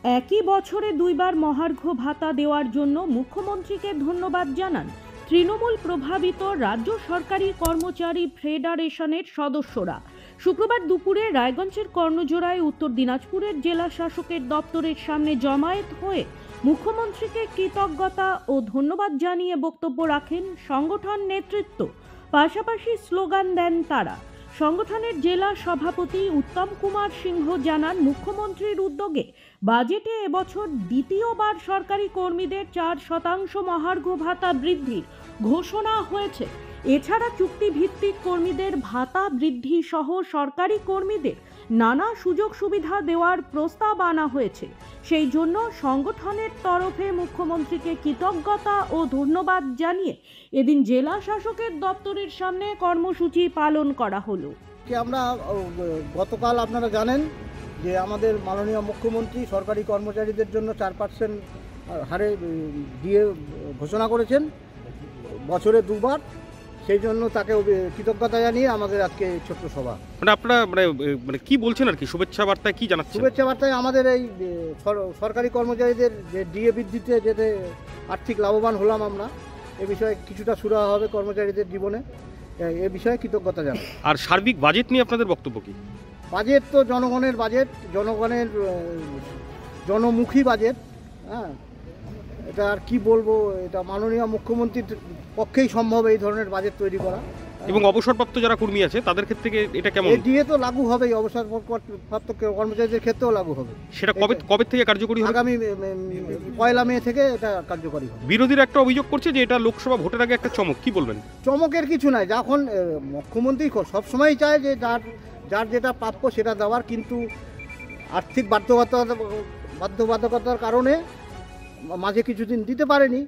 একই বছরে দুইবার মহার্ঘ ভাতা দেওয়ার জন্য মুখ্যমন্ত্রীকে ধন্যবাদ জানান তৃণমূল প্রভাবিত রাজ্য সরকারি কর্মচারী ফেডারেশনের সদস্যরা। শুক্রবার দুপুরে রায়গঞ্জের কর্ণজোড়ায় উত্তর দিনাজপুরের জেলা শাসকের দপ্তরের সামনে জমায়েত হয়ে মুখ্যমন্ত্রীকে কৃতজ্ঞতা ও ধন্যবাদ জানিয়ে বক্তব্য রাখেন সংগঠন নেতৃত্ব। পাশাপাশি স্লোগান দেন তারা। সংগঠনের জেলা সভাপতি উত্তম কুমার সিংহ জানান, মুখ্যমন্ত্রীর উদ্যোগে বাজেটে এবছর দ্বিতীয়বার সরকারি কর্মীদের 4% মহার্ঘ ভাতা বৃদ্ধির ঘোষণা হয়েছে। এছাড়া চুক্তিভিত্তিক কর্মীদের ভাতা বৃদ্ধি সহ সরকারি কর্মীদের নানা সুযোগ সুবিধা দেওয়ার প্রস্তাব আনা হয়েছে। সেই জন্য সংগঠনের তরফে মুখ্যমন্ত্রীকে কৃতজ্ঞতা ও ধন্যবাদ জানিয়ে এদিন জেলা শাসকের দপ্তরের সামনে কর্মসূচি পালন করা হলো। আমরা গতকাল আপনারা জানেন যে আমাদের মাননীয় মুখ্যমন্ত্রী সরকারি কর্মচারীদের জন্য 4% হারে দিয়ে ঘোষণা করেছেন বছরে দুবার। সেই জন্য তাকে কৃতজ্ঞতা জানিয়ে আমাদের আজকে ছোট্ট সভা। মানে আপনারা মানে কি বলছেন আর কি, শুভেচ্ছা বার্তায় কি জানাচ্ছেন? শুভেচ্ছা বার্তায় আমাদের এই সরকারি কর্মচারীদের যে ডিএ বৃদ্ধিতে যেতে আর্থিক লাভবান হলাম আমরা, এ বিষয়ে কিছুটা সুরাহা হবে কর্মচারীদের জীবনে, এ বিষয়ে কৃতজ্ঞতা জানাই। আর সার্বিক বাজেট নিয়ে আপনাদের বক্তব্য কি? বাজেট তো জনগণের বাজেট, জনগণের জনমুখী বাজেট। হ্যাঁ, এটা আর কি বলবো, এটা মাননীয় মুখ্যমন্ত্রীর পক্ষেই সম্ভব এই ধরনের বাজেট তৈরি করা। এবং অবসরপ্রাপ্ত যারা কর্মী আছে তাদের ক্ষেত্রে এটা কেমন? দিয়ে তো লাগু হবে, অবসরপ্রাপ্ত কর্মচারীদের ক্ষেত্রেও লাগু হবে। সেটা কবে থেকে কার্যকরী হবে? আগামী 1 মে থেকে এটা কার্যকরী হবে। বিরোধীরা একটা অভিযোগ করছে যে এটা লোকসভা ভোটের আগে একটা চমক, কি বলবেন? চমকের কিছু নাই, যখন মুখ্যমন্ত্রী সবসময় চায় যে যার যেটা প্রাপ্য সেটা দেওয়ার, কিন্তু আর্থিক বাধ্যবাধকতার কারণে মাঝে কিছুদিন দিতে পারেনি।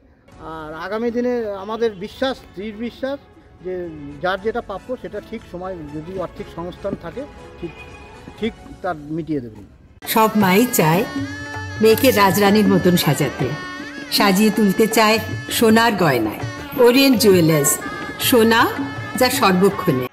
আর আগামী দিনে আমাদের বিশ্বাস, দৃঢ় বিশ্বাস যে যার যেটা প্রাপ্য সেটা ঠিক সময়, যদি আর্থিক সংস্থান থাকে, ঠিক তার মিটিয়ে দেবেন। সব মাই চায় মেয়েকে রাজরানীর মতন সাজাতে, সাজিয়ে তুলতে চায় সোনার গয়নায়। ওরিয়েন্ট জুয়েলার্স, সোনা যা সর্বক্ষণে।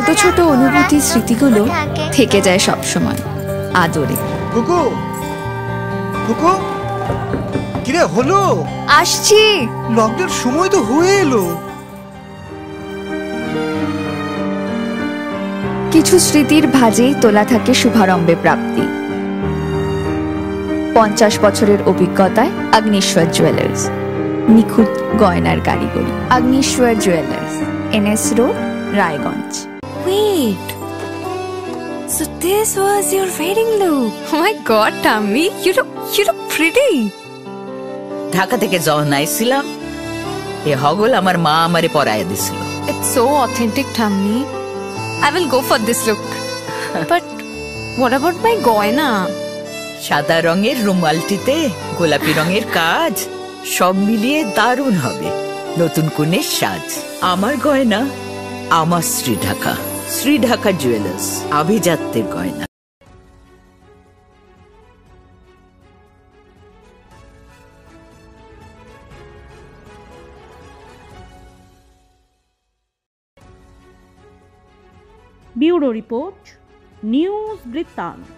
ছোট ছোট অনুভূতি, স্মৃতিগুলো থেকে যায় সব সময় আদরে। কুকু কুকু, কিরে হলো? আসছি, লকডাউন সময় তো হয়ে এলো। কিছু স্মৃতির ভাজেই তোলা থাকে শুভারম্ভে প্রাপ্তি। 50 বছরের অভিজ্ঞতায় অগ্নিশ্বর জুয়েলার্স, নিখুঁত গয়নার কারিগরি। Agnishwar jewellers, NS road, Raiganj. Wait, so this was your wedding look? Oh my God, Tammy, you look pretty. Dhaka থেকে যখন আইছিলাম, এ হগল আমার মা আমারে পরায় দিছিল। It's so authentic, Tammy. I will go for this look. But what about my goina? সাদা রঙের রুমালটিতে গোলাপি রঙের কাজ, সব মিলিয়ে দারুণ হবে নতুন কনের সাজ। আমার গয়না আমার শ্রী ঢাকা জুয়েলার্স, আভিজাত্যের গয়না। ব্যুরো রিপোর্ট, নিউজ বৃত্তান্ত।